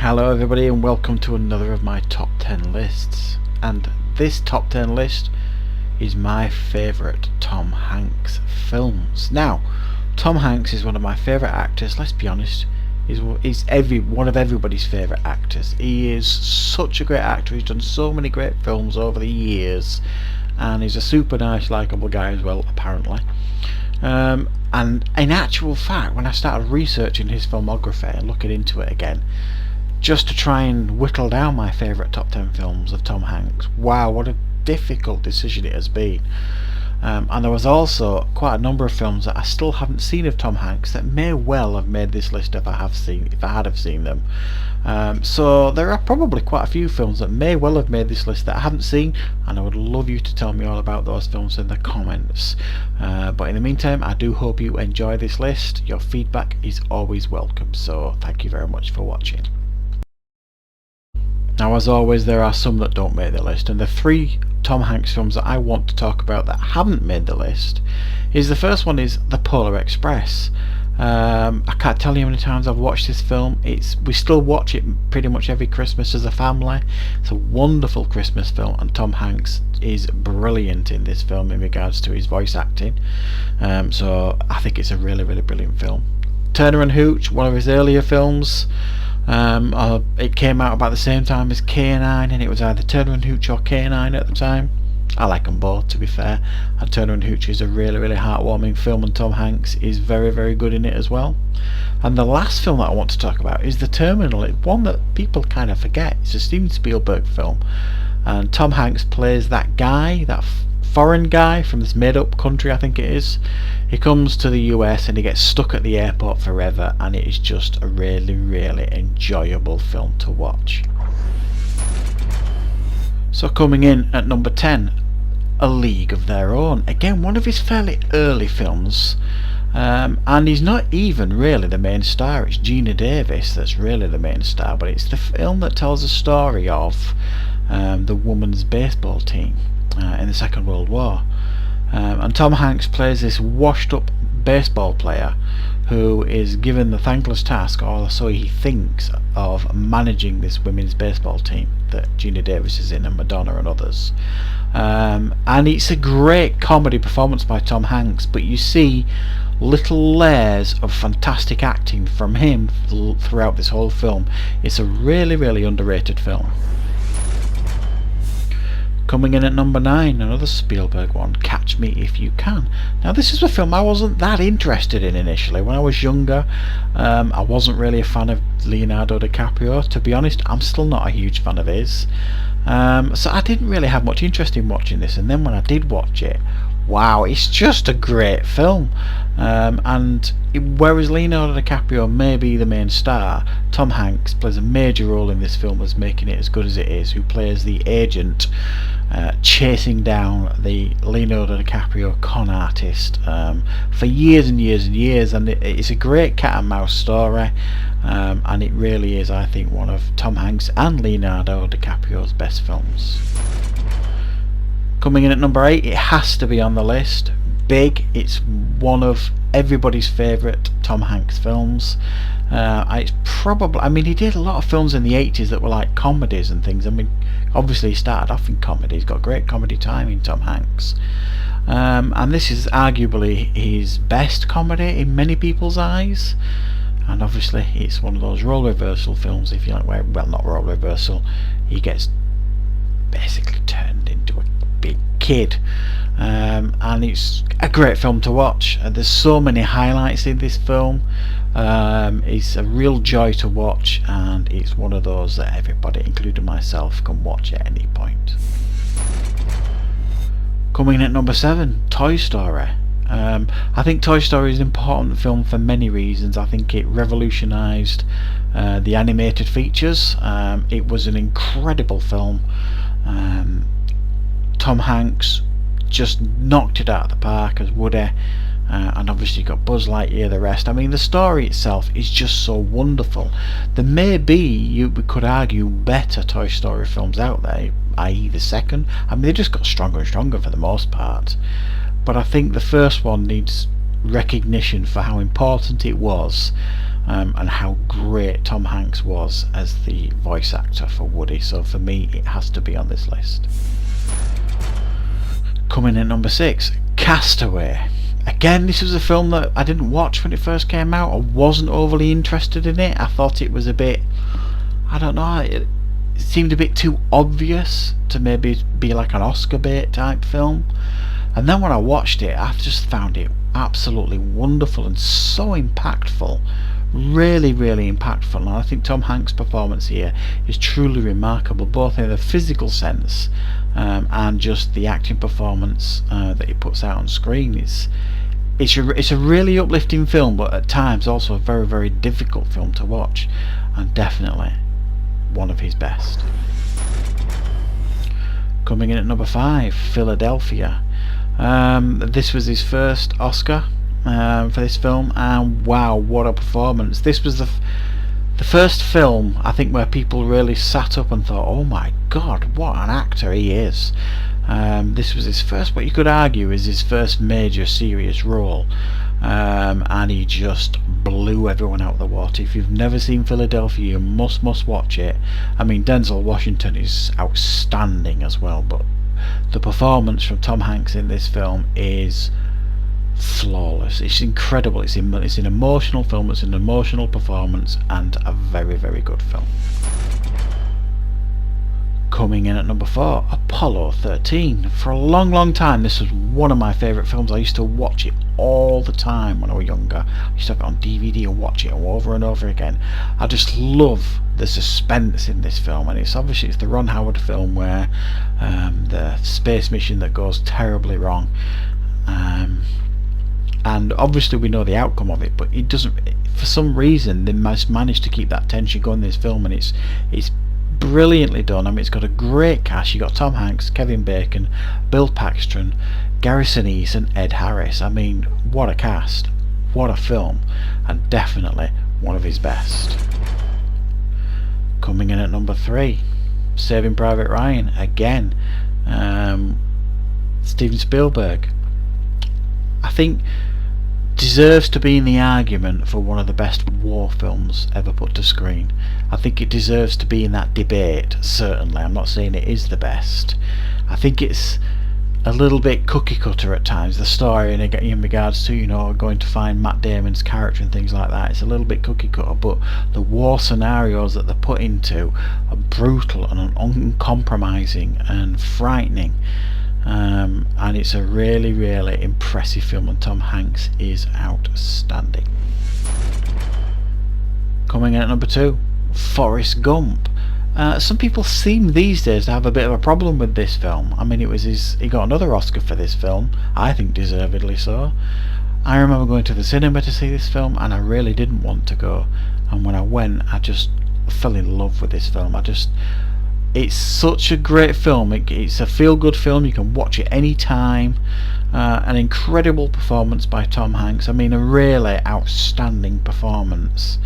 Hello everybody and welcome to another of my top 10 lists, and this top 10 list is my favourite Tom Hanks films. Now, Tom Hanks is one of my favourite actors. Let's be honest, he's one of everybody's favourite actors. He is such a great actor. He's done so many great films over the years, and he's a super nice, likeable guy as well, apparently. And in actual fact, when I started researching his filmography and looking into it again, just to try and whittle down my favourite top 10 films of Tom Hanks, wow, what a difficult decision it has been. And there was also quite a number of films that I still haven't seen of Tom Hanks that may well have made this list if I had seen them. So there are probably quite a few films that may well have made this list that I haven't seen, and I would love you to tell me all about those films in the comments. But in the meantime, I do hope you enjoy this list. Your feedback is always welcome, so thank you very much for watching. Now, as always, there are some that don't make the list, and the three Tom Hanks films that I want to talk about that haven't made the list is, the first one is The Polar Express. I can't tell you how many times I've watched this film. We still watch it pretty much every Christmas as a family. It's a wonderful Christmas film, and Tom Hanks is brilliant in this film in regards to his voice acting. So I think it's a really, really brilliant film. Turner and Hooch, one of his earlier films. It came out about the same time as K9, and it was either Turner and Hooch or K9 at the time. I like them both, to be fair, and Turner and Hooch is a really, really heartwarming film, and Tom Hanks is very, very good in it as well. And the last film that I want to talk about is The Terminal. It's one that people kind of forget. It's a Steven Spielberg film, and Tom Hanks plays that guy, that foreign guy from this made-up country, I think it is. He comes to the US and he gets stuck at the airport forever, and it is just a really, really enjoyable film to watch. So coming in at number 10, A League of Their Own. Again, one of his fairly early films, and he's not even really the main star. It's Gina Davis that's really the main star, but it's the film that tells the story of the women's baseball team in the Second World War. And Tom Hanks plays this washed up baseball player who is given the thankless task, or so he thinks, of managing this women's baseball team that Gina Davis is in, and Madonna and others. And it's a great comedy performance by Tom Hanks, but you see little layers of fantastic acting from him throughout this whole film. It's a really, really underrated film. Coming in at number 9, another Spielberg one, Catch Me If You Can. Now, this is a film I wasn't that interested in initially. When I was younger, I wasn't really a fan of Leonardo DiCaprio. To be honest, I'm still not a huge fan of his. So I didn't really have much interest in watching this, and then when I did watch it, wow, it's just a great film. And whereas Leonardo DiCaprio may be the main star, Tom Hanks plays a major role in this film as making it as good as it is, who plays the agent chasing down the Leonardo DiCaprio con artist for years and years and years, and it's a great cat and mouse story, and it really is, I think, one of Tom Hanks and Leonardo DiCaprio's best films. Coming in at number 8, it has to be on the list, Big. It's one of everybody's favourite Tom Hanks films. It's probably, I mean, he did a lot of films in the 80s that were like comedies and things. I mean, obviously he started off in comedy. He's got great comedy timing, Tom Hanks. And this is arguably his best comedy in many people's eyes. And obviously it's one of those role reversal films, if you like, where, well, not role reversal, he gets basically turned into a big kid. And it's a great film to watch. There's so many highlights in this film. It's a real joy to watch, and it's one of those that everybody, including myself, can watch at any point. Coming in at number 7, Toy Story. I think Toy Story is an important film for many reasons. I think it revolutionised the animated features. It was an incredible film. Tom Hanks just knocked it out of the park as Woody, and obviously you've got Buzz Lightyear, the rest. I mean, the story itself is just so wonderful. There may be, we could argue, better Toy Story films out there, i.e. the second. I mean, they just got stronger and stronger for the most part, but I think the first one needs recognition for how important it was, and how great Tom Hanks was as the voice actor for Woody. So for me, it has to be on this list. Coming in number 6, Castaway. Again, this was a film that I didn't watch when it first came out. I wasn't overly interested in it. I thought it was a bit, I don't know, it seemed a bit too obvious to maybe be like an Oscar bait type film. And then when I watched it, I just found it absolutely wonderful and so impactful. Really, really impactful. And I think Tom Hanks' performance here is truly remarkable, both in the physical sense and just the acting performance that he puts out on screen. It's a really uplifting film, but at times also a very, very difficult film to watch, and definitely one of his best. Coming in at number 5, Philadelphia. This was his first Oscar for this film, and wow, what a performance. This was the first film, I think, where people really sat up and thought, oh my god, what an actor he is. This was his first, what you could argue is his first major serious role, and he just blew everyone out of the water. If you've never seen Philadelphia, you must watch it. I mean, Denzel Washington is outstanding as well, but the performance from Tom Hanks in this film is flawless. It's incredible. It's an emotional film, it's an emotional performance, and a very, very good film. Coming in at number 4, Apollo 13. For a long, long time, this was one of my favourite films. I used to watch it all the time when I was younger. I used to have it on DVD and watch it over and over again. I just love the suspense in this film, and it's the Ron Howard film where the space mission that goes terribly wrong, and obviously we know the outcome of it, but it doesn't. For some reason, they must manage to keep that tension going in this film, and it's brilliantly done. I mean, it's got a great cast. You got Tom Hanks, Kevin Bacon, Bill Paxton, Garrison East, and Ed Harris. I mean, what a cast, what a film, and definitely one of his best. Coming in at number 3, Saving Private Ryan. Again, Steven Spielberg, I think, deserves to be in the argument for one of the best war films ever put to screen. I think it deserves to be in that debate, certainly. I'm not saying it is the best. I think it's a little bit cookie cutter at times, the story in regards to, you know, going to find Matt Damon's character and things like that. It's a little bit cookie cutter, but the war scenarios that they're put into are brutal and uncompromising and frightening. And it's a really, really impressive film, and Tom Hanks is outstanding. Coming in at number 2, Forrest Gump. Some people seem these days to have a bit of a problem with this film. I mean, he got another Oscar for this film, I think deservedly so. I remember going to the cinema to see this film, and I really didn't want to go, and when I went, I just fell in love with this film. It's such a great film. It's a feel-good film. You can watch it any time. An incredible performance by Tom Hanks. I mean, a really outstanding performance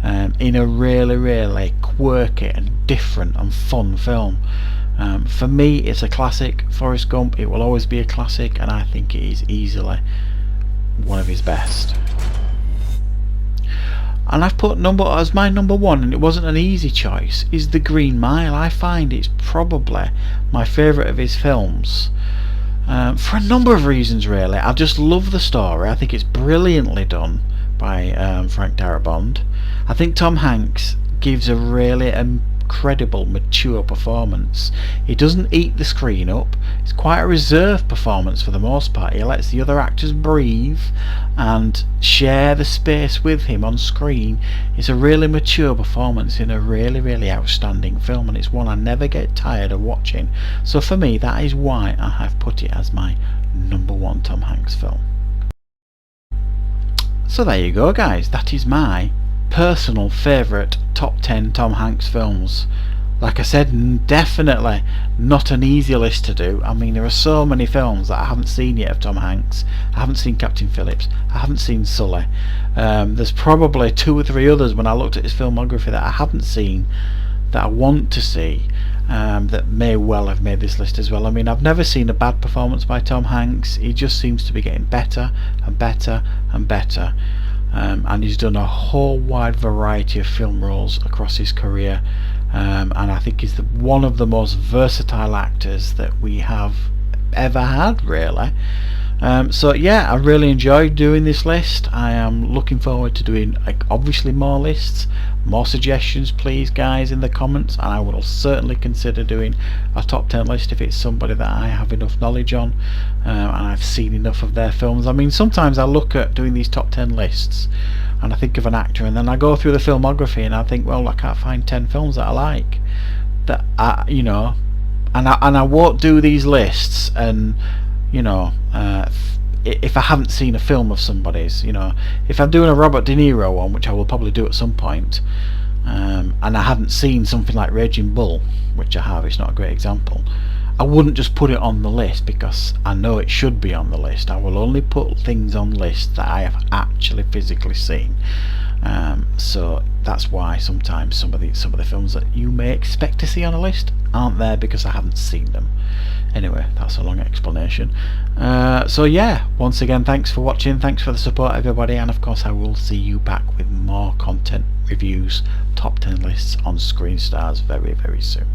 in a really, really quirky and different and fun film. For me, it's a classic. Forrest Gump, it will always be a classic, and I think it is easily one of his best. And I've put as my number 1, and it wasn't an easy choice, is The Green Mile. I find it's probably my favourite of his films, for a number of reasons really. I just love the story. I think it's brilliantly done by Frank Darabont. I think Tom Hanks gives a really incredible, mature performance. He doesn't eat the screen up. It's quite a reserved performance for the most part. He lets the other actors breathe and share the space with him on screen. It's a really mature performance in a really, really outstanding film, and it's one I never get tired of watching. So for me, that is why I have put it as my number 1 Tom Hanks film. So there you go, guys. That is my personal favourite top 10 Tom Hanks films. Like I said, definitely not an easy list to do. I mean, there are so many films that I haven't seen yet of Tom Hanks. I haven't seen Captain Phillips, I haven't seen Sully. There's probably 2 or 3 others when I looked at his filmography that I haven't seen, that I want to see, that may well have made this list as well. I mean, I've never seen a bad performance by Tom Hanks. He just seems to be getting better and better and better. and he's done a whole wide variety of film roles across his career, and I think he's one of the most versatile actors that we have ever had, really. So yeah, I really enjoyed doing this list. I am looking forward to doing obviously more lists, more suggestions please guys in the comments, and I will certainly consider doing a top 10 list if it's somebody that I have enough knowledge on, and I've seen enough of their films. I mean, sometimes I look at doing these top 10 lists and I think of an actor, and then I go through the filmography and I think, well, I can't find 10 films that I like, that you know, and I won't do these lists, and you know, if I haven't seen a film of somebody's, you know, if I'm doing a Robert De Niro one, which I will probably do at some point, and I haven't seen something like Raging Bull, which I have, it's not a great example, I wouldn't just put it on the list because I know it should be on the list. I will only put things on lists that I have actually physically seen. So that's why sometimes some of the films that you may expect to see on a list aren't there because I haven't seen them. Anyway, that's a long explanation. So yeah, once again, thanks for watching, thanks for the support everybody, and of course I will see you back with more content, reviews, top 10 lists on Screen Stars very, very soon.